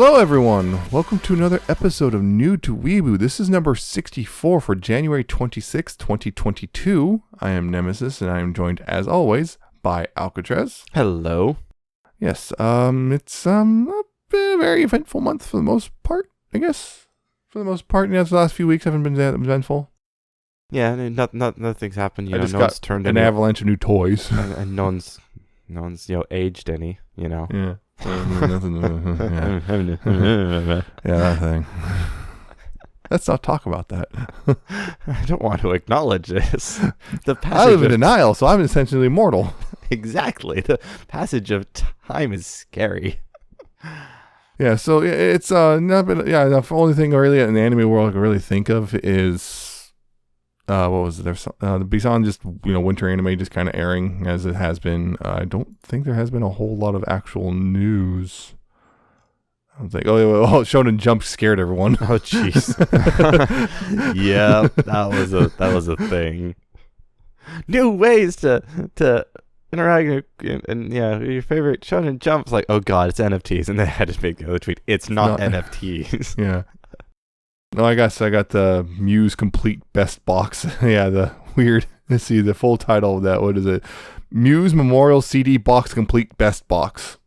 Hello everyone, welcome to another episode of New to Weeaboo. This is number 64 for January 26, 2022. I am Nemesis and I am joined as always by Alcatraz. Hello. Yes, it's a very eventful month for the most part, I guess. For the most part, the last few weeks haven't been that eventful. Yeah, nothing's happened. I just got turned an avalanche of new toys. and no one's aged any. Yeah. Yeah, that thing. Let's not talk about that. I don't want to acknowledge this. I live in denial, so I'm essentially immortal. Exactly. The passage of time is scary. Yeah, so it's not been. Yeah, the only thing really in the anime world I can really think of is what was it? There's beyond just winter anime just kind of airing as it has been. I don't think there has been a whole lot of actual news. I was like, Shonen Jump scared everyone. Oh jeez. Yeah, that was a thing. New ways to interact and your favorite Shonen Jump's like, oh god, it's NFTs, and they had to make the other tweet. It's not NFTs. Yeah. No, I guess I got the Muse Complete Best Box. Yeah, the weird. Let's see the full title of that. What is it? Muse Memorial CD Box Complete Best Box.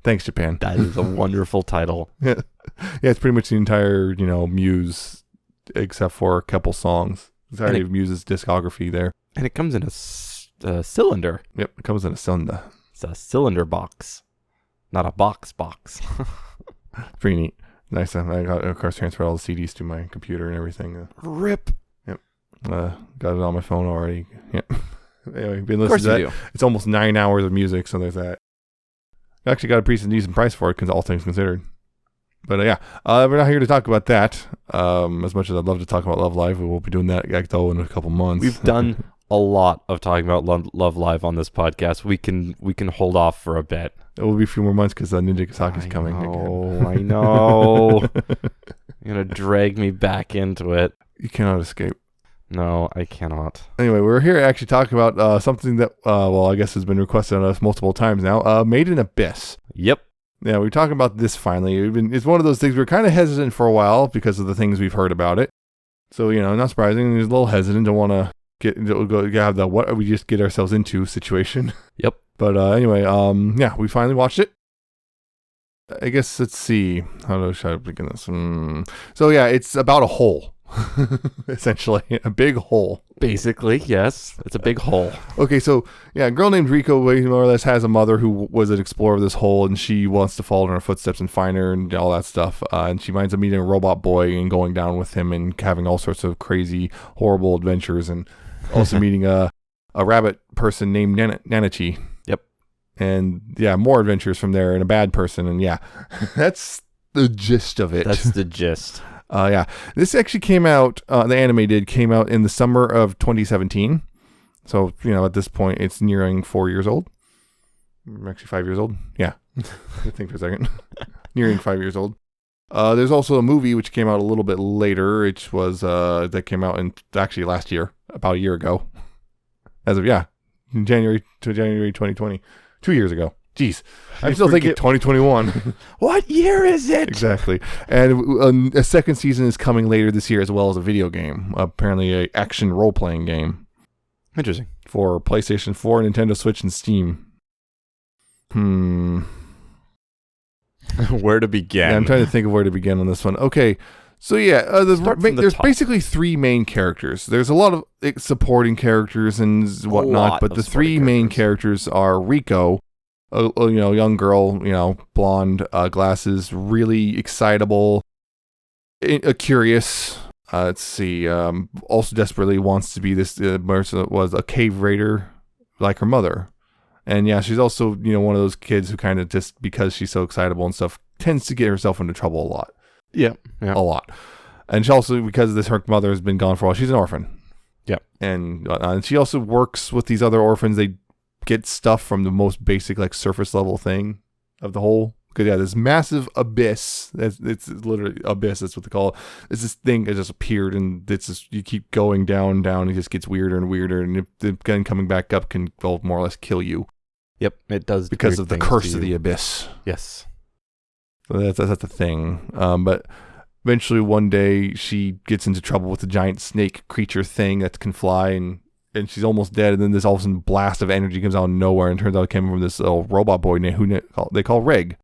Thanks, Japan. That is a wonderful title. Yeah, it's pretty much the entire Muse, except for a couple songs. Entirety of Muse's discography there. And it comes in a cylinder. Yep, it comes in a cylinder. It's a cylinder box, not a box. Pretty neat. Nice. I got, of course, transferred all the CDs to my computer and everything. Rip. Yep. Got it on my phone already. Yep. Anyway, been listening of course to that. you do. It's almost 9 hours of music, so there's that. I actually got a pretty decent price for it, because all things considered. But we're not here to talk about that. As much as I'd love to talk about Love Live, we will be doing that though in a couple months. We've done a lot of talking about Love Live on this podcast. We can hold off for a bit. It will be a few more months because Ninja Kasaki's coming again. Oh, I know. You're going to drag me back into it. You cannot escape. No, I cannot. Anyway, we're here to actually talk about something that, I guess has been requested on us multiple times now. Made in Abyss. Yep. Yeah, we're talking about this finally. It's one of those things we're kind of hesitant for a while because of the things we've heard about it. So, not surprising. He's a little hesitant to want to have the what we just get ourselves into situation. Yep. But anyway, we finally watched it. I guess, let's see. Should I begin this? So, it's about a hole. Essentially, a big hole. Basically, yes. It's a big hole. Okay, so, a girl named Riko more or less has a mother who was an explorer of this hole, and she wants to follow in her footsteps and find her and all that stuff. And she winds up meeting a robot boy and going down with him and having all sorts of crazy, horrible adventures, and also meeting a rabbit person named Nanachi. Yep. And more adventures from there, and a bad person, and that's the gist of it. That's the gist. This actually came out, the anime came out in the summer of 2017. So, at this point, it's nearing 4 years old. Actually, 5 years old. Yeah. I think for a second. Nearing 5 years old. There's also a movie which came out a little bit later, which was, that came out in actually last year, about a year ago. As of, January 2020. 2 years ago. Jeez. I'm still thinking 2021. What year is it? Exactly. And a second season is coming later this year as well as a video game. Apparently a action role-playing game. Interesting. For PlayStation 4, Nintendo Switch, and Steam. Where to begin? Yeah, I'm trying to think of where to begin on this one. Okay. So there's basically three main characters. There's a lot of supporting characters and whatnot, but the three main characters are Riko, a young girl, blonde, glasses, really excitable, curious. Let's see. Also desperately wants to be this person that was a cave raider like her mother. And she's also, one of those kids who kind of just because she's so excitable and stuff tends to get herself into trouble a lot. Yeah. A lot. And she also, because her mother has been gone for a while, she's an orphan. Yeah. And she also works with these other orphans. They get stuff from the most basic, surface level thing of the whole. Because, this massive abyss, it's literally abyss, that's what they call it. It's this thing that just appeared, and it's just, you keep going down, it just gets weirder and weirder, and then coming back up can more or less kill you. Yep, it does. Because of the curse of the abyss. Yes. So that's a thing. But eventually one day she gets into trouble with a giant snake creature thing that can fly, and she's almost dead. And then this all of a sudden blast of energy comes out of nowhere, and turns out it came from this little robot boy who they call Reg.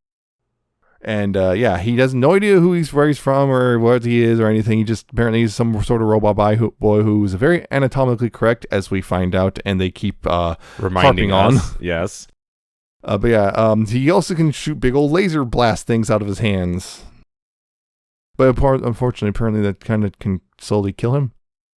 And he has no idea where he's from or what he is or anything. He just apparently is some sort of robot boy who's very anatomically correct, as we find out, and they keep reminding us. On. Yes. He also can shoot big old laser blast things out of his hands. But unfortunately, apparently that kind of can slowly kill him.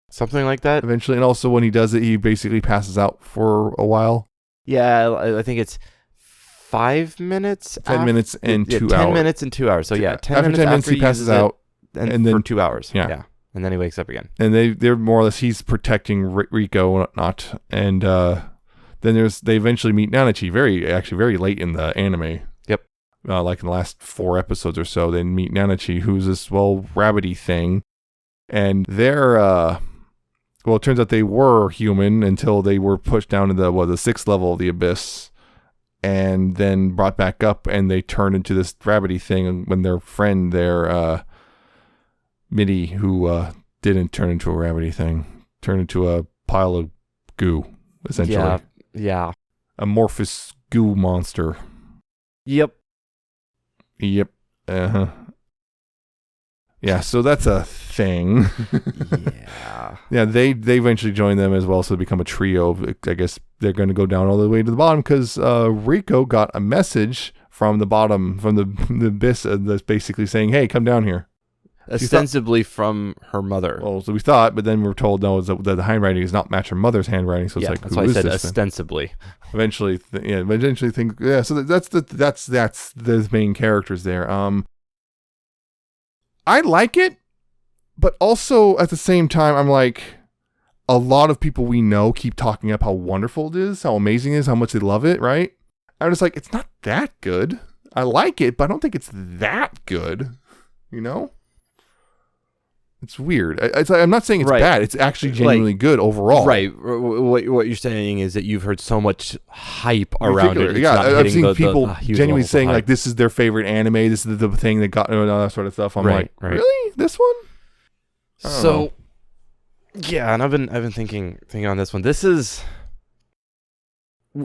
Something like that. Eventually, and also when he does it, he basically passes out for a while. Yeah, I think it's 5 minutes. 10 minutes and 2 hours. 10 minutes and 2 hours. So 10 after minutes 10 minutes he passes out, and then for 2 hours. Yeah. And then he wakes up again. And they're more or less, he's protecting Rico and whatnot. And then they eventually meet Nanachi very late in the anime. Yep. Like in the last 4 episodes or so, they meet Nanachi, who's this rabbity thing, and they're it turns out they were human until they were pushed down to the 6th level of the abyss, and then brought back up, and they turned into this rabbity thing when their friend Mitty, who didn't turn into a rabbity thing, turned into a pile of goo, essentially. Yeah. Amorphous goo monster. Yep. Uh-huh. Yeah, so that's a thing. Yeah. Yeah, they eventually join them as well, so they become a trio. I guess they're going to go down all the way to the bottom because Rico got a message from the bottom, from the abyss, that's basically saying, hey, come down here. Ostensibly from her mother. Well, so we thought, but then we were told, no, that the handwriting does not match her mother's handwriting, so it's like, that's who why is I said this ostensibly. Eventually think, yeah, so that's the main characters there. I like it, but also at the same time, I'm like, a lot of people we know keep talking up how wonderful it is, how amazing it is, how much they love it, right? I'm just like, it's not that good. I like it, but I don't think it's that good, you know? It's weird. I'm not saying it's bad. It's actually genuinely good overall. Right. What you're saying is that you've heard so much hype around it. Yeah, I've seen people genuinely saying like, this is their favorite anime. This is the thing that got all that sort of stuff. I'm like, really? This one? So, yeah, and I've been thinking on this one. This is,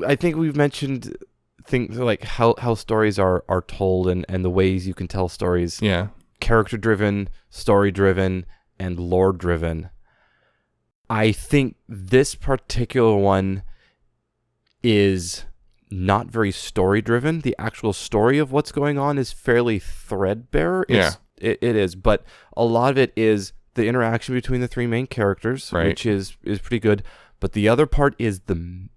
I think we've mentioned things like how stories are told and the ways you can tell stories. Yeah. Character driven, story driven, and lore driven. I think this particular one is not very story driven. The actual story of what's going on is fairly threadbare. It is, but a lot of it is the interaction between the 3 main characters, which is pretty good. But the other part is the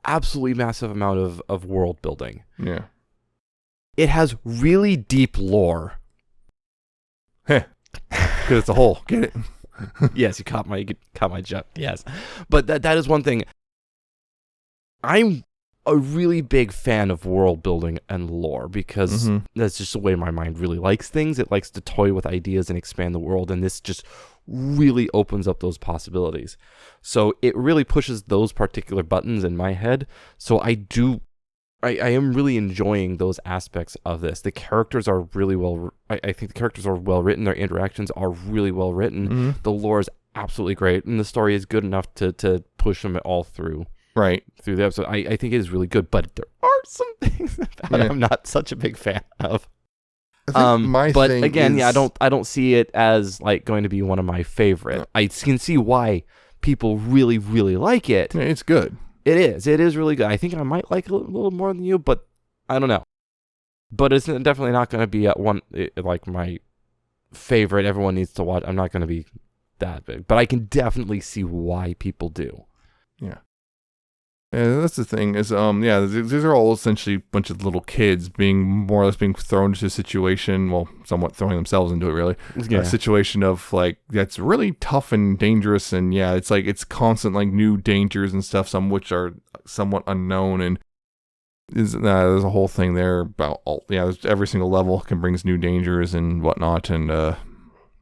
absolutely massive amount of world building. Yeah. It has really deep lore. Because it's a hole. Get it? Yes, you caught my joke. Yes, but that is one thing. I'm a really big fan of world building and lore because that's just the way my mind really likes things. It likes to toy with ideas and expand the world, and this just really opens up those possibilities. So it really pushes those particular buttons in my head. So I am really enjoying those aspects of this. The characters are really I think the characters are well written. Their interactions are really well written. The lore is absolutely great, and the story is good enough to push them all through. Through the episode. I think it is really good, but there are some things that I'm not such a big fan of. But again, I don't see it as like going to be one of my favorite. I can see why people really, really like it. Yeah, it's good. It is really good. I think I might like it a little more than you, but I don't know. But it's definitely not going to be at one like my favorite. Everyone needs to watch. I'm not going to be that big, but I can definitely see why people do. Yeah. Yeah, that's the thing is, these are all essentially a bunch of little kids being thrown into a situation, well, somewhat throwing themselves into it, really. Yeah. A situation of, like, that's really tough and dangerous, and, yeah, it's, like, it's constant, like, new dangers and stuff, some which are somewhat unknown, and there's a whole thing there about, every single level can brings new dangers and whatnot, and,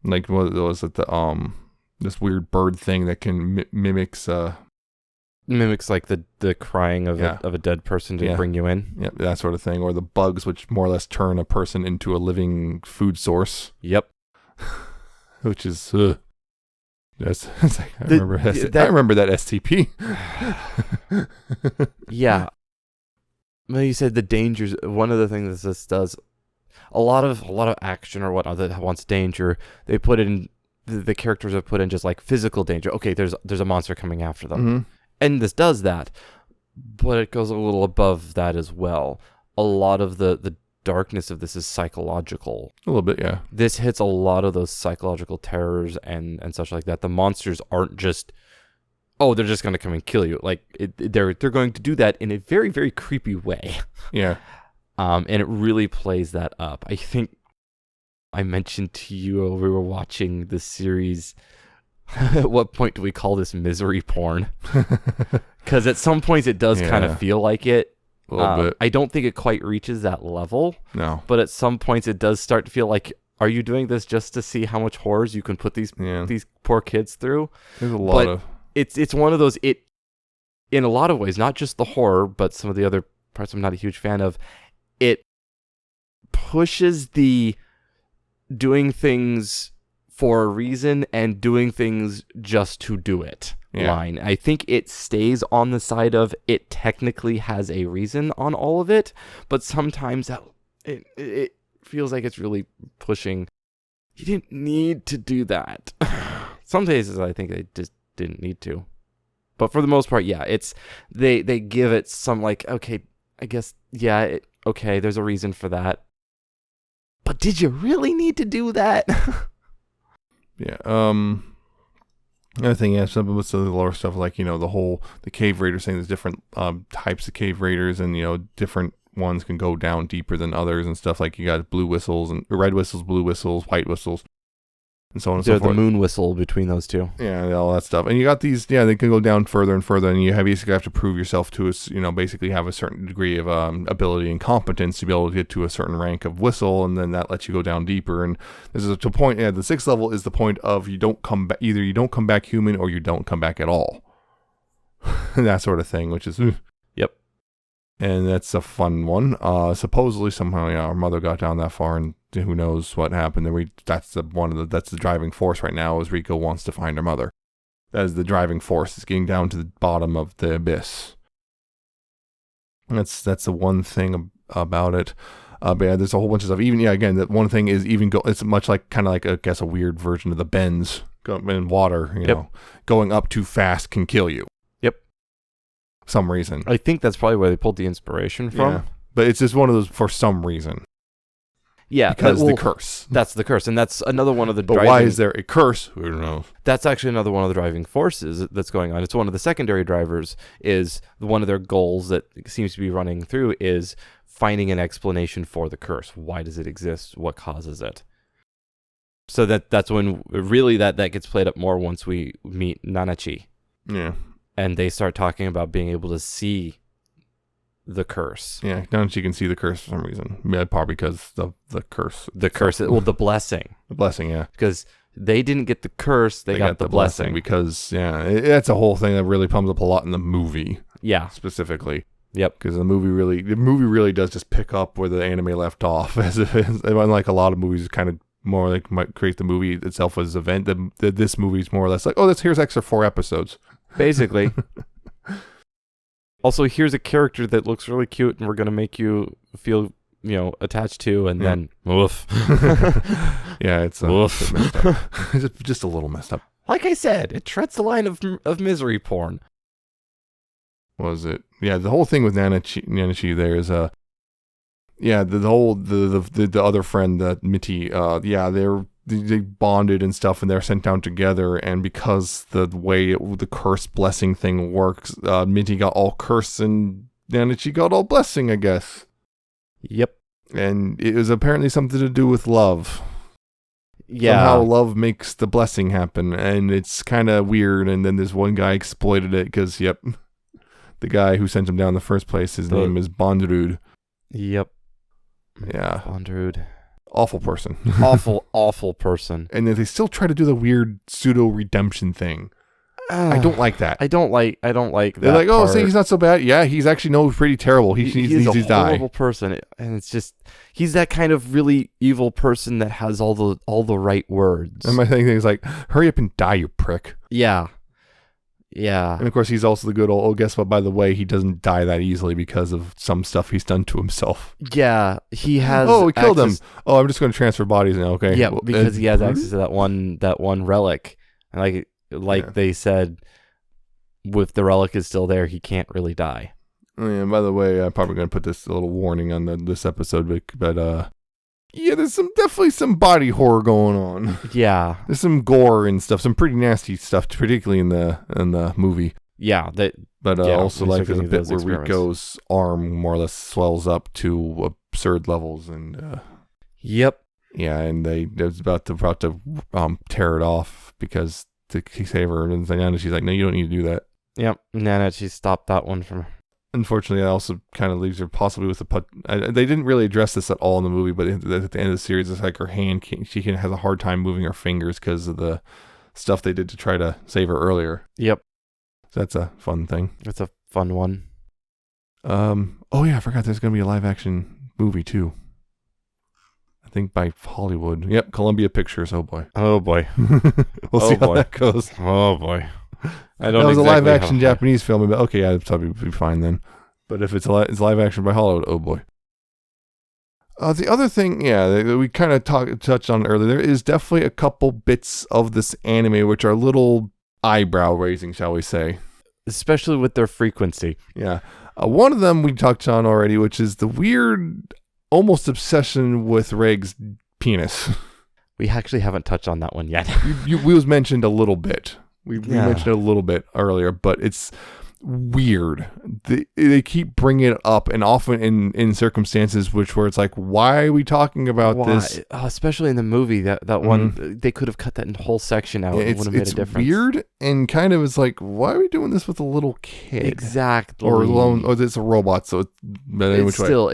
like, what was it, this weird bird thing that can mimics, Mimics like the crying of Yeah. a dead person to Yeah. bring you in. Yep, that sort of thing. Or the bugs, which more or less turn a person into a living food source, Yep. which is it's like, I remember that STP. Yeah. Well, you said the dangers. One of the things that this does, a lot of action or whatnot that wants danger, they put in the characters have put in just like physical danger. Okay, there's a monster coming after them, Mm-hmm. and this does that, but it goes a little above that as well. A lot of the darkness of this is psychological. A little bit, yeah. This hits a lot of those psychological terrors and such like that. The monsters aren't just, oh, they're just going to come and kill you. Like they're going to do that in a very, very creepy way. Yeah. And it really plays that up. I think I mentioned to you when we were watching this series, at what point do we call this misery porn? Because at some points it does kind of feel like it. A little bit. I don't think it quite reaches that level. No. But at some points it does start to feel like, are you doing this just to see how much horrors you can put these poor kids through? There's a lot of... It's one of those, in a lot of ways, not just the horror, but some of the other parts I'm not a huge fan of, it pushes the doing things for a reason and doing things just to do it line. I think it stays on the side of it technically has a reason on all of it, but sometimes it feels like it's really pushing. You didn't need to do that. Some cases I think they just didn't need to. But for the most part, yeah, it's they give it some like, okay, I guess, yeah, okay, there's a reason for that. But did you really need to do that? Yeah. Another thing, yeah, some of the lore stuff, like, the cave raiders saying there's different types of cave raiders, and, different ones can go down deeper than others and stuff. Like, you got blue whistles and red whistles, blue whistles, white whistles, and so on and so forth. The moon whistle between those two. Yeah, all that stuff. And you got these, they can go down further and further, and you basically have to prove yourself to, basically have a certain degree of ability and competence to be able to get to a certain rank of whistle, and then that lets you go down deeper. And this is to point, the 6th level is the point of you don't come back, either you don't come back human or you don't come back at all. That sort of thing, which is... Yep. And that's a fun one. Supposedly, somehow, our mother got down that far, and who knows what happened. That's the driving force right now, is Rico wants to find her mother. That is the driving force, is getting down to the bottom of the abyss. That's the one thing about it. But yeah, there's a whole bunch of stuff. Even, again, that one thing is it's much like, kind of like, I guess, a weird version of the bends in water, know. Going up too fast can kill you. Yep. Some reason. I think that's probably where they pulled the inspiration from. Yeah. But it's just one of those for some reason. Yeah, because the curse. That's the curse, and that's another one of the. But why is there a curse? Who knows? That's actually another one of the driving forces that's going on. It's one of the secondary drivers. Is one of their goals that seems to be running through is finding an explanation for the curse. Why does it exist? What causes it? So that's when really that gets played up more once we meet Nanachi. Yeah, and they start talking about being able to see the curse. Yeah, now she can see the curse for some reason. Yeah, probably because the curse. The curse, well, the blessing. The blessing, yeah. Because they didn't get the curse, they got the blessing. Because, that's a whole thing that really comes up a lot in the movie. Yeah. Specifically. Yep. Because the movie really does just pick up where the anime left off. As if, unlike a lot of movies, kind of more like might create the movie itself as an event. This movie's more or less like, here's extra 4 episodes. Basically. Also, here's a character that looks really cute, and we're going to make you feel, attached to, and then, woof. Yeah, it's woof. Messed up. It's just a little messed up. Like I said, it treads the line of misery porn. Was it? Yeah, the whole thing with Nanachi there is, the whole, the other friend, Mitty, they bonded and stuff, and they're sent down together, and because the way the curse blessing thing works, Minty got all curse and Nanachi got all blessing, I guess. Yep. And it was apparently something to do with love. Yeah. Somehow love makes the blessing happen, and it's kind of weird, and then this one guy exploited it, because, the guy who sent him down in the first place, his name is Bondrud. Yep. Yeah. Bondrud. Awful person. Awful person. And then they still try to do the weird pseudo redemption thing. I don't like that. I don't like that. They're like, oh, part. see, he's not so bad. Yeah, he's actually pretty terrible. He needs to die. Horrible person, and it's just he's that kind of really evil person that has all the right words. And my thing is like, hurry up and die, you prick. Yeah. And of course, he's also the good old. Oh, guess what? By the way, he doesn't die that easily because of some stuff he's done to himself. Yeah, he has. Oh, we killed him. Oh, I'm just going to transfer bodies now. Okay. Yeah, well, because he has access to that one relic, and they said, if the relic is still there, he can't really die. Oh, yeah. By the way, I'm probably going to put this little warning on this episode, but yeah, there's definitely some body horror going on. Yeah, there's some gore and stuff, some pretty nasty stuff, particularly in the movie. Yeah, also like there's a bit where Rico's arm more or less swells up to absurd levels, and yep, yeah, and they're about to tear it off because to save her, and Nana, she's like, no, you don't need to do that. Yep, Nana, she stopped that one from. Unfortunately, that also kind of leaves her possibly with they didn't really address this at all in the movie, but at the end of the series, it's like her hand, she has a hard time moving her fingers because of the stuff they did to try to save her earlier. Yep. So that's a fun thing. That's a fun one. Oh yeah, I forgot there's going to be a live action movie too. I think by Hollywood. Yep, Columbia Pictures. Oh boy. Oh boy. We'll see how that goes. Oh boy. That was a live action Japanese film. Okay, yeah, it'd probably be fine then. But if it's live action by Hollywood, oh boy. The other thing, yeah, we kind of touched on earlier, there is definitely a couple bits of this anime which are a little eyebrow raising, shall we say. Especially with their frequency. Yeah. One of them we touched on already, which is the weird, almost obsession with Reg's penis. We actually haven't touched on that one yet. We was mentioned a little bit. We mentioned it a little bit earlier, but it's weird. They keep bringing it up, and often in circumstances where it's like, why are we talking about this? Especially in the movie, that one, they could have cut that whole section out. It would have made a difference. It's weird, and kind of is like, why are we doing this with a little kid? Exactly. Or it's a robot, so it's still...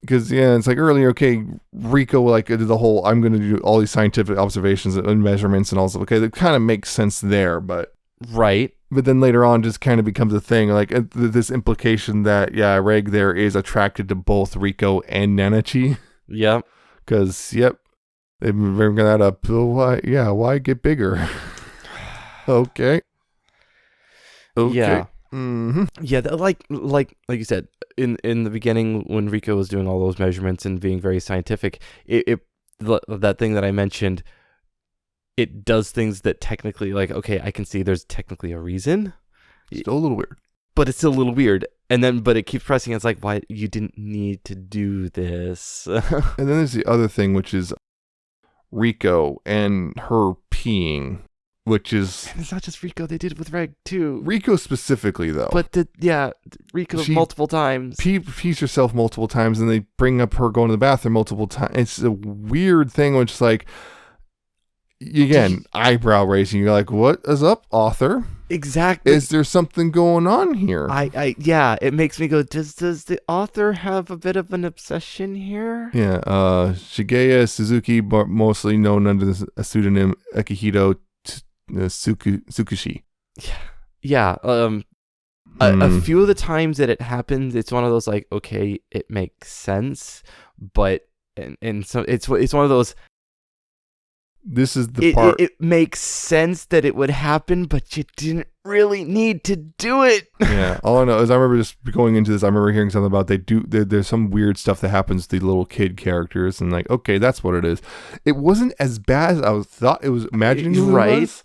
Because, it's like earlier, okay, Rico, did the whole, I'm going to do all these scientific observations and measurements and all stuff. Okay, that kind of makes sense there, but... Right. But then later on, just kind of becomes a thing, like this implication that, Reg there is attracted to both Rico and Nanachi. Yep. Because, they've been bringing that up. So why get bigger? Okay. Yeah. Mm-hmm. Yeah, like you said, in the beginning when Rico was doing all those measurements and being very scientific, that thing that I mentioned, it does things that technically, okay, I can see there's technically a reason. Still a little weird. But it's still a little weird. But it keeps pressing. It's like, why you didn't need to do this. And then there's the other thing, which is Rico and her peeing. Which is... And it's not just Rico. They did it with Reg, too. Rico specifically, though. But, Rico multiple times. Pees herself multiple times, and they bring up her going to the bathroom multiple times. It's a weird thing, which is like... Again, eyebrow raising. You're like, what is up, author? Exactly. Is there something going on here? It makes me go, does the author have a bit of an obsession here? Yeah, Shigeya Suzuki, but mostly known under the pseudonym Akihito Tsukushi. Yeah. A few of the times that it happens, it's one of those like, okay, it makes sense, but and so it's one of those. This is the part. It makes sense that it would happen, but you didn't really need to do it. Yeah. All I know is I remember just going into this. I remember hearing something about there's some weird stuff that happens to the little kid characters, and like, okay, that's what it is. It wasn't as bad as I thought it was imagining. Right.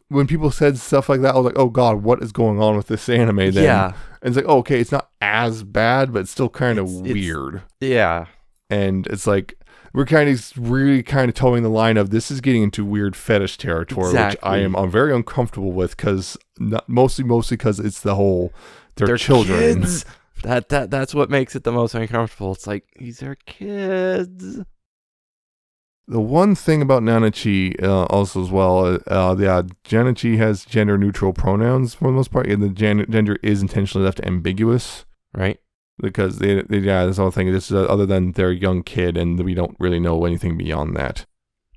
When people said stuff like that, I was like, oh god, what is going on with this anime? Then yeah. And it's like, oh, okay, it's not as bad, but it's still kind of weird. Yeah. And it's like. We're really towing the line of this is getting into weird fetish territory, which I'm very uncomfortable with because mostly because it's the whole they're children. Kids. That's what makes it the most uncomfortable. It's like these are kids. The one thing about Nanachi also as well, Nanachi has gender neutral pronouns for the most part, and the gender is intentionally left ambiguous, right? Because this whole thing is other than they're a young kid, and we don't really know anything beyond that.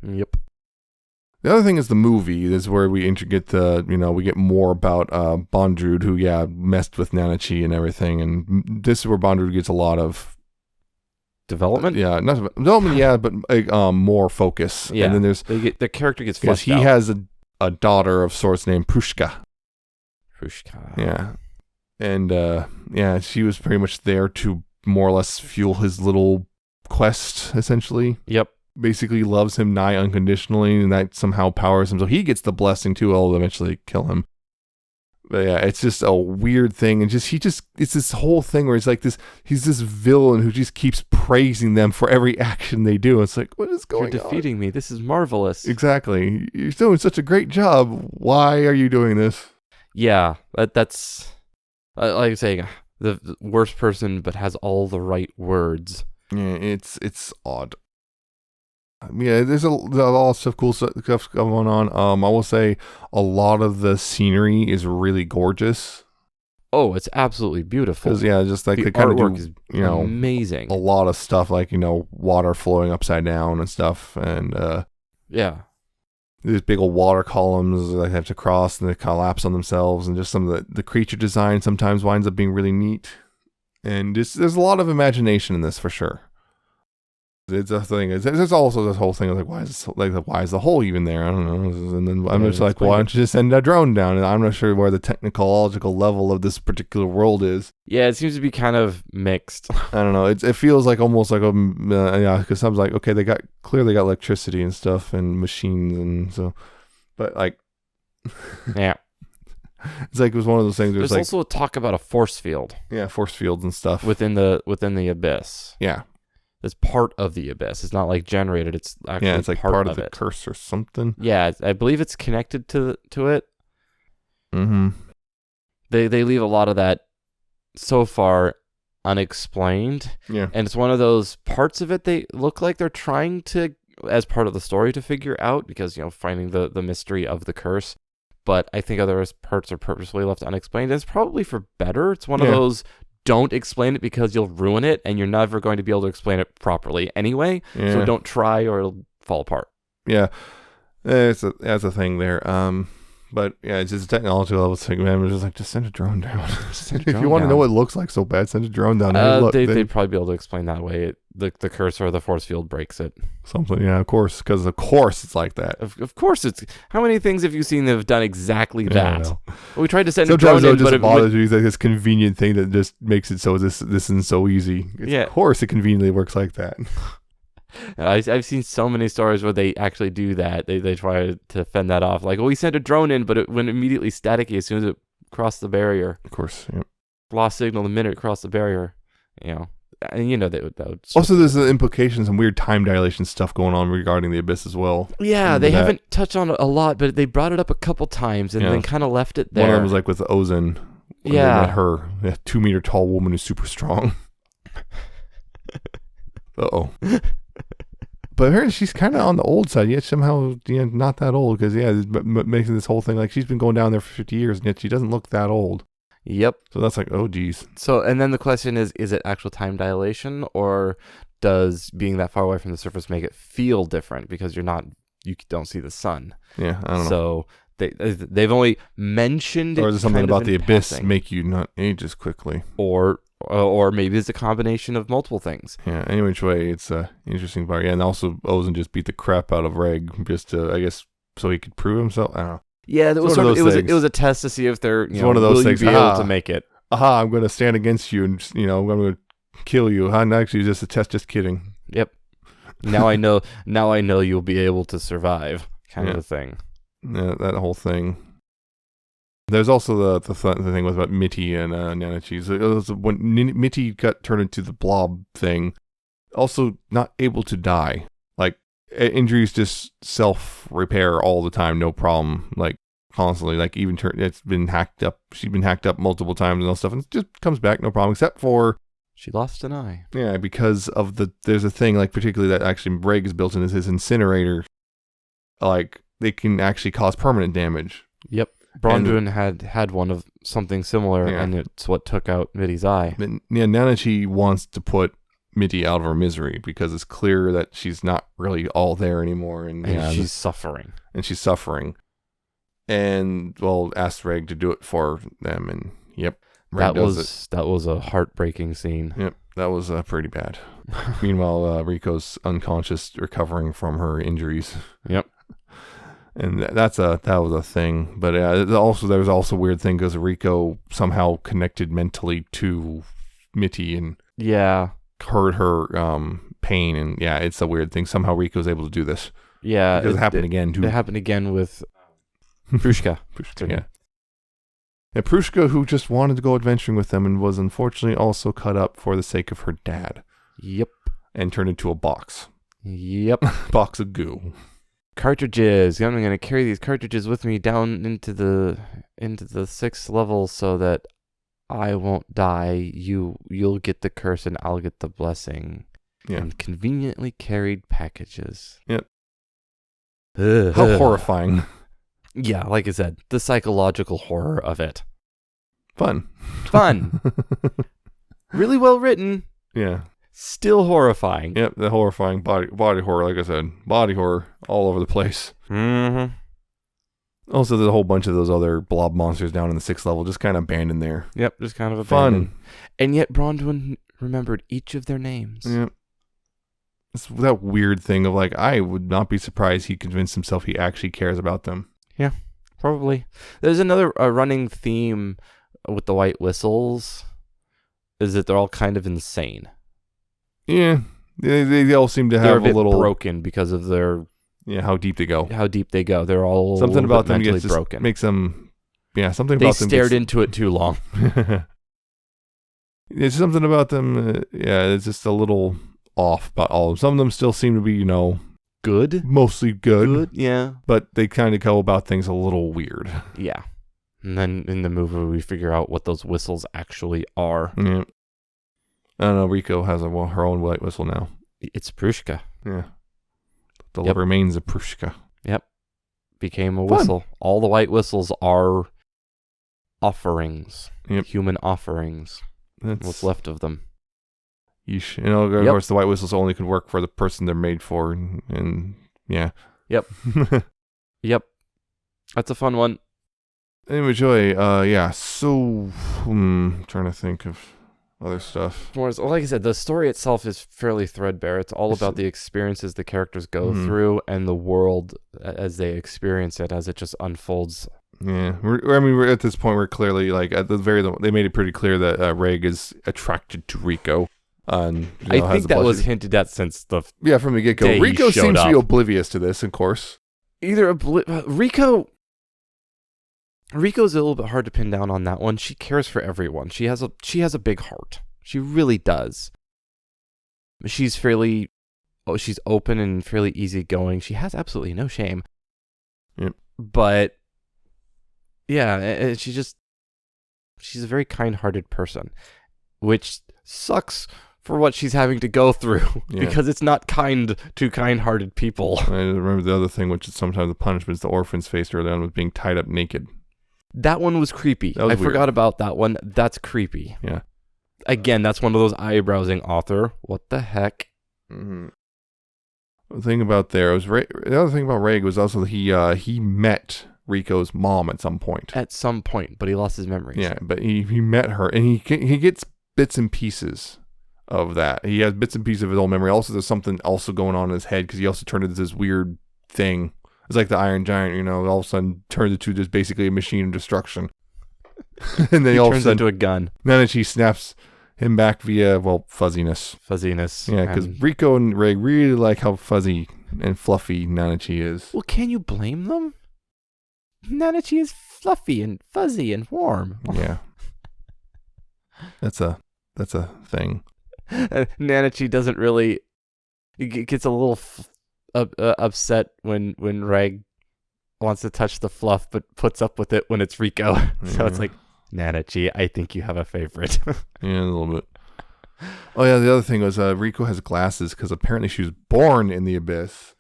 Yep. The other thing is the movie. This is where we get we get more about Bondrewd, who messed with Nanachi and everything, and this is where Bondrewd gets a lot of development. Not development, but more focus. Yeah, and then there's the character gets because fleshed out. he has a daughter of sorts named Prushka. Yeah, and she was pretty much there to more or less fuel his little quest, essentially. Yep. Basically loves him nigh unconditionally, and that somehow powers him. So he gets the blessing too. It'll eventually kill him. But yeah, it's just a weird thing. And it's this whole thing where he's this villain who just keeps praising them for every action they do. It's like, what is going on? You're defeating me. This is marvelous. Exactly. You're doing such a great job. Why are you doing this? Yeah, that's like saying the worst person, but has all the right words. Yeah, it's odd. Yeah, there's a lot of cool stuff going on. I will say a lot of the scenery is really gorgeous. Oh, it's absolutely beautiful. Because just like the they kind of artwork do, is amazing. A lot of stuff like water flowing upside down and stuff, and yeah, these big old water columns they have to cross and they collapse on themselves, and just some of the creature design sometimes winds up being really neat. And there's a lot of imagination in this for sure. It's a thing. There's also this whole thing of why is the hole even there? I don't know. And then I'm just like, why don't you just send a drone down? And I'm not sure where the technological level of this particular world is. Yeah, it seems to be kind of mixed. I don't know. It feels like almost like because I was like, okay, they got electricity and stuff and machines and so, but like, yeah, it's like it was one of those things. There's also a talk about a force field. Yeah, force fields and stuff within the abyss. Yeah. It's part of the abyss. It's not like generated. It's actually it's like part of the curse or something. Yeah, I believe it's connected to it. Mm-hmm. They leave a lot of that so far unexplained. Yeah, and it's one of those parts of it they look like they're trying to, as part of the story, to figure out because finding the mystery of the curse. But I think other parts are purposefully left unexplained. It's probably for better. It's one of those. Don't explain it because you'll ruin it, and you're never going to be able to explain it properly anyway. Yeah. So don't try, or it'll fall apart. Yeah, that's a thing there. But yeah, it's just a technology level thing, man. We're just like, just send a drone down. If you want to know what it looks like so bad, send a drone down. They'd probably be able to explain that way. The curse or the force field breaks it. Something, yeah, of course, because of course it's like that. Of course it's. How many things have you seen that have done exactly that? Well, we tried to send a drone in, but it bothers you. It's like this convenient thing that just makes it so this isn't so easy. Of course, it conveniently works like that. I've seen so many stories where they actually do that. They try to fend that off. Like, we sent a drone in, but it went immediately staticky as soon as it crossed the barrier. Of course, yeah. Lost signal the minute it crossed the barrier. And that would also, there's the implications and weird time dilation stuff going on regarding the abyss as well. Yeah, they haven't touched on it a lot, but they brought it up a couple times and then kind of left it there. One of them was like with Ozen. When they met her, a 2-meter tall woman who's super strong. Uh-oh. But apparently she's kind of on the old side, yet somehow not that old, because making this whole thing like she's been going down there for 50 years, and yet she doesn't look that old. Yep. So that's like, oh geez. So, and then the question is it actual time dilation, or does being that far away from the surface make it feel different because you don't see the sun? Yeah, I don't know. So they've only mentioned it. Or is it something about the abyss passing. make you not age as quickly? Or maybe it's a combination of multiple things. Yeah, any which way, it's an interesting part. Yeah, and also Ozen just beat the crap out of Reg just to, I guess, so he could prove himself. I don't know. Yeah, it was a test to see if they're one of those things. Be able to make it. Aha, I'm going to stand against you and I'm going to kill you. And actually, just a test. Just kidding. Yep. Now I know. Now I know you'll be able to survive. Kind of a thing. Yeah, that whole thing. There's also the thing was about Mitty and Nanachi. So it was when Mitty got turned into the blob thing, also not able to die. Like, injuries just self-repair all the time, no problem. Like, constantly. Like, even it's been hacked up. She's been hacked up multiple times and all stuff, and it just comes back, no problem, except for... She lost an eye. Yeah, because of there's a thing, like, particularly that actually Reg is built in is his incinerator. Like, they can actually cause permanent damage. Yep. Bronduin had one of something similar, and it's what took out Mitty's eye. But, Nanachi wants to put Mitty out of her misery, because it's clear that she's not really all there anymore, and she's suffering. And she's suffering. And well, asked Reg to do it for them, and yep, Reg does it. That was a heartbreaking scene. Yep, that was pretty bad. Meanwhile, Rico's unconscious, recovering from her injuries. Yep. And that was a thing. But there was also a weird thing because Rico somehow connected mentally to Mitty and heard her pain. And yeah, it's a weird thing. Somehow Rico's able to do this. Yeah. Because it happened again too. It happened again with Prushka. Yeah. And Prushka, who just wanted to go adventuring with them and was unfortunately also cut up for the sake of her dad. Yep. And turned into a box. Yep. Box of goo. Cartridges. I'm going to carry these cartridges with me down into the 6th level so that I won't die. You'll get the curse and I'll get the blessing. Yeah. And conveniently carried packages. Yep. How horrifying. Yeah, like I said, the psychological horror of it. Fun. Really well written. Yeah. Still horrifying. Yep, the horrifying body horror, like I said. Body horror all over the place. Mm-hmm. Also, there's a whole bunch of those other blob monsters down in the 6th level, just kind of abandoned there. Yep, just kind of abandoned. Fun. And yet Bronwyn remembered each of their names. Yep. It's that weird thing of like, I would not be surprised he convinced himself he actually cares about them. Yeah, probably. There's another running theme with the white whistles, is that they're all kind of insane. Yeah, they all seem to have a little broken because of their how deep they go. They're all something about them mentally broken. Makes them something about them. They stared into it too long. There's something about them. It's just a little off. But all some of them still seem to be good, mostly good. Yeah, but they kind of go about things a little weird. Yeah, and then in the movie we figure out what those whistles actually are. Yeah. I don't know. Rico has her own white whistle now. It's Prushka. Yeah. The remains of Prushka. Yep. Became a whistle. All the white whistles are offerings. Yep. Human offerings. That's what's left of them. Yeesh. Of course, the white whistles only can work for the person they're made for. And yeah. Yep. Yep. That's a fun one. Anyway, Joy, so trying to think of other stuff. Like I said, the story itself is fairly threadbare. It's all about the experiences the characters go through and the world as they experience it, as it just unfolds. Yeah, we're at this point. We're clearly at the they made it pretty clear that Reg is attracted to Rico. And I think that was hinted at since from the get go. Rico seems to be oblivious to this, of course. Rico's a little bit hard to pin down on that one. She cares for everyone. She has a big heart. She really does. She's she's open and fairly easygoing. She has absolutely no shame. Yep. But yeah, she's a very kind-hearted person, which sucks for what she's having to go through because it's not kind to kind-hearted people. I remember the other thing, which is sometimes the punishments the orphans faced early on was being tied up naked. That one was creepy. I forgot about that one. That's creepy. Yeah. Again, that's one of those eye-browsing author. What the heck? Mm-hmm. The thing about the other thing about Reg was also he met Rico's mom at some point. But he lost his memories. Yeah, but he met her, and he gets bits and pieces of that. He has bits and pieces of his old memory. Also, there's something also going on in his head because he also turned into this weird thing. It's like the Iron Giant, all of a sudden turns into just basically a machine of destruction. And then he all turns of a sudden into a gun. Then she snaps him back via, fuzziness. Yeah, because Rico and Reg really like how fuzzy and fluffy Nanachi is. Well, can you blame them? Nanachi is fluffy and fuzzy and warm. Yeah. That's a thing. Nanachi doesn't really... It gets a little... upset when Reg wants to touch the fluff but puts up with it when it's Rico. So it's like, Nanachi, I think you have a favorite. Yeah, a little bit. Oh yeah, the other thing was Rico has glasses because apparently she was born in the abyss.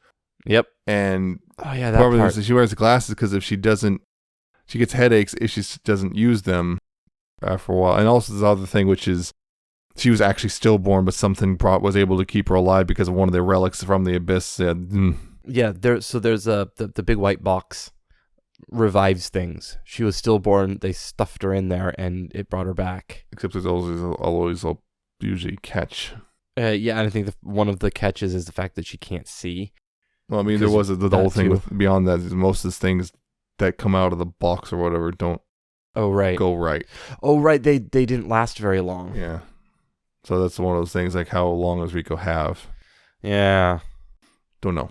Yep. And that part. She wears glasses because if she doesn't, she gets headaches if she doesn't use them for a while. And also this other thing, which is she was actually stillborn, but something was able to keep her alive because of one of the relics from the abyss. Yeah, there's the big white box revives things. She was stillborn. They stuffed her in there, and it brought her back. Except there's always usually catch. Yeah, and I think one of the catches is the fact that she can't see. Well, I mean, there was the whole thing with beyond that. Most of the things that come out of the box or whatever don't. Oh right. Go right. Oh right. They didn't last very long. Yeah. So that's one of those things. Like, how long does Rico have? Yeah. Don't know.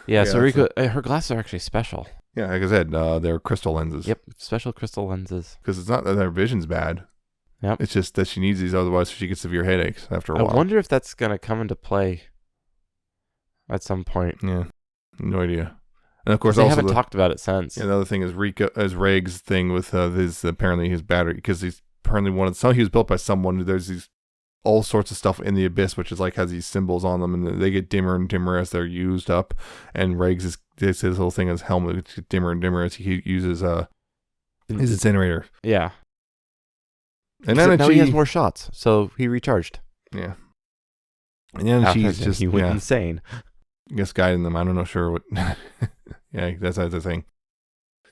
Yeah. So Rico, her glasses are actually special. Yeah, like I said, they're crystal lenses. Yep, special crystal lenses. Because it's not that her vision's bad. Yep. It's just that she needs these, otherwise she gets severe headaches after a while. I wonder if that's gonna come into play at some point. Yeah. No idea. And of course, they also haven't talked about it since. Yeah, another thing is Reg's thing with apparently his battery, because he's apparently he was built by someone. There's these all sorts of stuff in the abyss, which is like has these symbols on them, and they get dimmer and dimmer as they're used up. And Reg's his whole thing, his helmet gets dimmer and dimmer as he uses his incinerator. Yeah. And then now he has more shots, so he recharged. Yeah. And then he went insane. I guess guiding them. I don't know sure what. Yeah, that's the thing.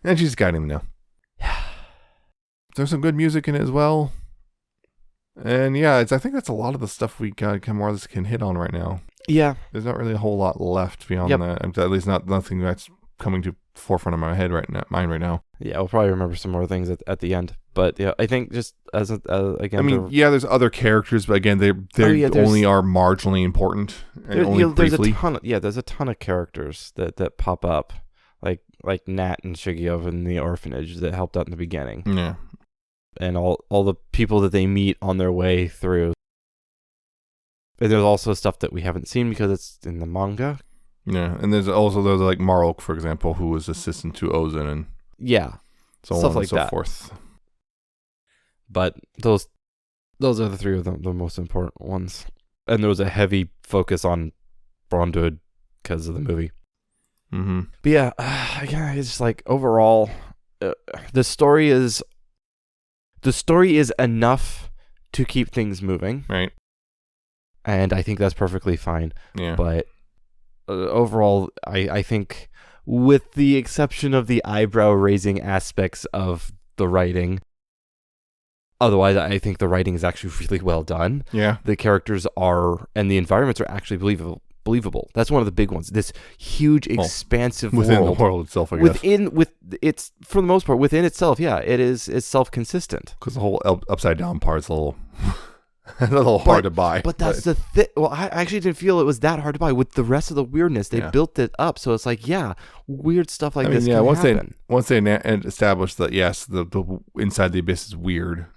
And she's guiding them now. There's some good music in it as well. And yeah, I think that's a lot of the stuff we more or less can hit on right now. Yeah. There's not really a whole lot left beyond that. At least nothing that's coming to forefront of my head right now. Yeah, we'll probably remember some more things at the end. But yeah, I think just again. I mean, there's other characters, but again, they only are marginally important and only briefly. There's a ton of characters that pop up, like Nat and Shigeo in the orphanage that helped out in the beginning. Yeah. And all the people that they meet on their way through. And there's also stuff that we haven't seen because it's in the manga. Yeah, and there's like Marok, for example, who was assistant to Ozan, and so stuff on like and so that. forth. But those are the three of them, the most important ones. And there was a heavy focus on Brondwood because of the movie. Mm-hmm. But yeah, again, it's like overall, the story is enough to keep things moving, right? And I think that's perfectly fine. Yeah. But overall, I think, with the exception of the eyebrow-raising aspects of the writing, otherwise, I think the writing is actually really well done. Yeah. The characters and the environments are actually believable. That's one of the big ones. This huge, expansive within world. the world itself, I guess. It's for the most part within itself. Yeah, it's self-consistent. Because the whole upside down part's a little hard to buy. But that's the thing. Well, I actually didn't feel it was that hard to buy. With the rest of the weirdness, they built it up, so it's like, weird stuff like this. Can happen. Once they establish that, yes, the inside the abyss is weird.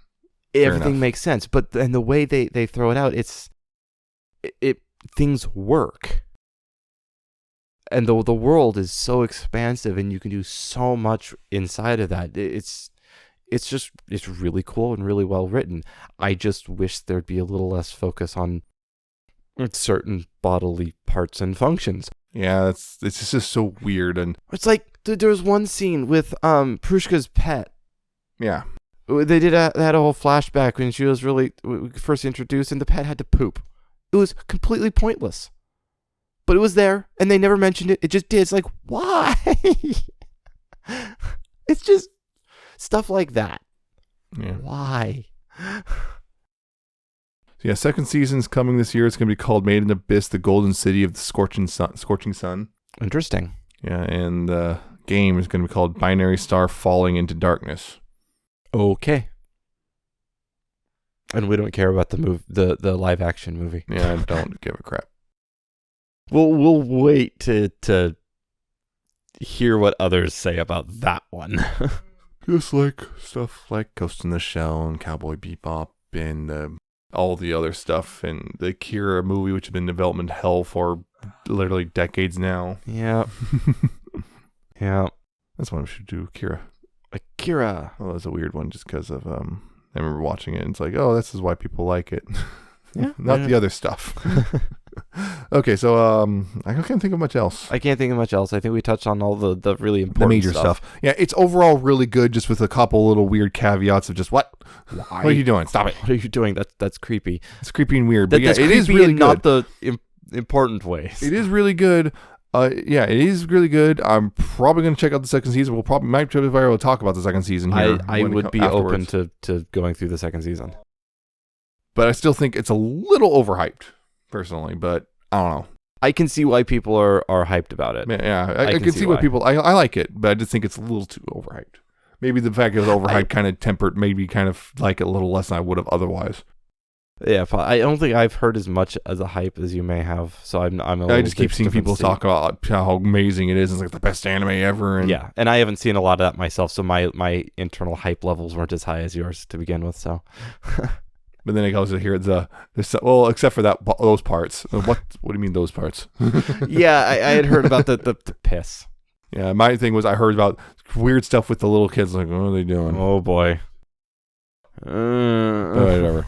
Everything makes sense, and the way they throw it out, things work, and the world is so expansive, and you can do so much inside of that. It's really cool and really well written. I just wish there'd be a little less focus on certain bodily parts and functions. Yeah, it's just so weird, and it's like there was one scene with Prushka's pet. Yeah. They had a whole flashback when she was really first introduced, and the pet had to poop. It was completely pointless, but it was there, and they never mentioned it. It just did. It's like, why? It's just stuff like that. Yeah. Why? Yeah, second season's coming this year. It's going to be called Made in Abyss: The Golden City of the Scorching Sun. Interesting. Yeah, and the game is going to be called Binary Star Falling into Darkness. Okay. And we don't care about the live action movie. Yeah, I don't give a crap. We'll wait to hear what others say about that one. Just like stuff like Ghost in the Shell and Cowboy Bebop and all the other stuff, and the Akira movie, which has been in development hell for literally decades now. Yeah. Yeah. That's why we should do Akira. Well, that's a weird one just because of I remember watching it and it's like, oh, this is why people like it. Yeah. Not the other stuff. Okay, so I can't think of much else. I can't think of much else. I think we touched on all the really important The major stuff. Yeah, it's overall really good, just with a couple little weird caveats of just what? Why? What are you doing? Stop it. What are you doing? That's creepy. It's creepy and weird. But yeah, That's it is creepy really in good. not the important ways. It is really good. Yeah, it is really good. I'm probably going to check out the second season. Might be able to talk about the second season here. I would be afterwards. open to going through the second season. But I still think it's a little overhyped, personally. But I don't know. I can see why people are hyped about it. Yeah, I can see why people. I like it, but I just think it's a little too overhyped. Maybe the fact it was overhyped kind of tempered, maybe kind of like it a little less than I would have otherwise. Yeah, I don't think I've heard as much as a hype as you may have. So I'm a little. I just keep seeing people talk about how amazing it is. It's like the best anime ever. And yeah, and I haven't seen a lot of that myself, so my internal hype levels weren't as high as yours to begin with. So. But then it goes to hear well, except for those parts. What do you mean those parts? Yeah, I had heard about the piss. Yeah, my thing was I heard about weird stuff with the little kids. Like, what are they doing? Oh boy. Whatever.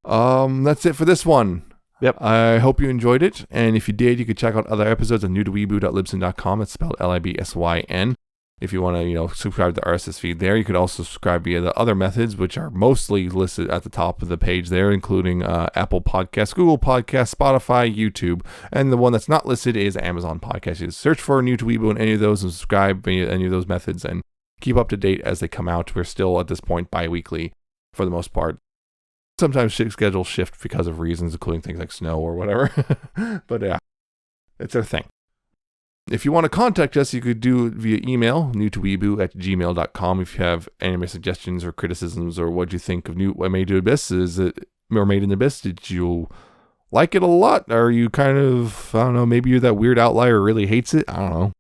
That's it for this one. Yep. I hope you enjoyed it, and if you did, you could check out other episodes at newtoweeboo.libsyn.com. It's spelled LIBSYN. If you want to, subscribe to the RSS feed there, you could also subscribe via the other methods, which are mostly listed at the top of the page there, including Apple Podcasts, Google Podcasts, Spotify, YouTube, and the one that's not listed is Amazon Podcasts. You search for New to Weeaboo in any of those and subscribe via any of those methods and keep up to date as they come out. We're still at this point bi-weekly for the most part. Sometimes schedules shift because of reasons, including things like snow or whatever. But yeah, it's our thing. If you want to contact us, you could do it via email, newtoweeboo@gmail.com. If you have anime suggestions or criticisms or what you think of Made in Abyss, Made in Abyss? Did you like it a lot? Are you kind of, I don't know, maybe you're that weird outlier who really hates it? I don't know.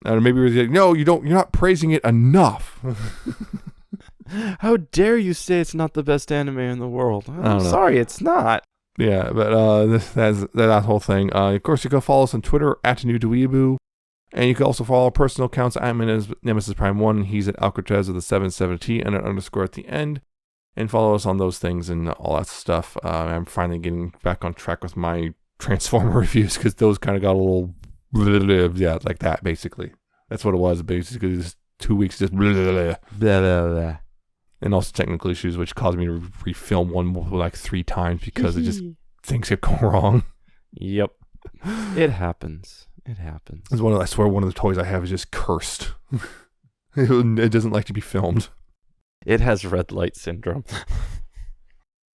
Or maybe you're like, no, you're not praising it enough. How dare you say it's not the best anime in the world? I'm sorry, it's not. Yeah, but that's that whole thing. Of course, you can follow us on Twitter at @NewToWeeaboo, and you can also follow our personal accounts. I'm in Nemesis Prime 1. He's at Alcatraz with a 77T and an underscore at the end. And follow us on those things and all that stuff. I'm finally getting back on track with my Transformer reviews because those kind of got a little like that, basically. That's what it was, basically. Just 2 weeks just and also technical issues, which caused me to refilm one like 3 times because it just things kept going wrong. Yep. It happens. It's I swear one of the toys I have is just cursed. It doesn't like to be filmed. It has red light syndrome.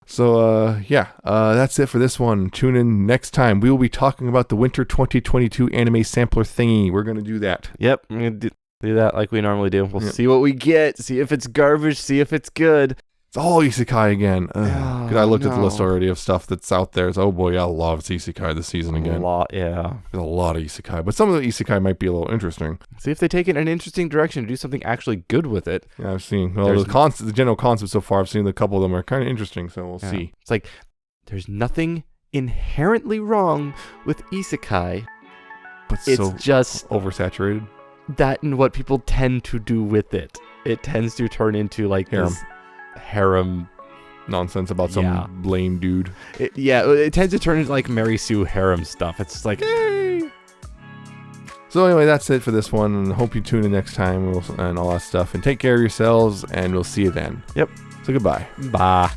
So, that's it for this one. Tune in next time. We will be talking about the Winter 2022 anime sampler thingy. We're going to do that. Yep. I'm going to do that like we normally do. We'll see what we get. See if it's garbage. See if it's good. It's all isekai again. Because I looked at the list already of stuff that's out there. Oh boy, I love isekai this season again. A lot, yeah. There's a lot of isekai. But some of the isekai might be a little interesting. See if they take it in an interesting direction, do something actually good with it. Yeah, I've seen. Well, the general concept so far, I've seen a couple of them are kind of interesting, so we'll see. It's like, there's nothing inherently wrong with isekai. But it's so just oversaturated. That and what people tend to do with it. It tends to turn into like this harem nonsense about some lame dude. It tends to turn into like Mary Sue harem stuff. It's just like, hey. So anyway, that's it for this one, and hope you tune in next time and all that stuff. And take care of yourselves, and we'll see you then. Yep. So goodbye. Bye.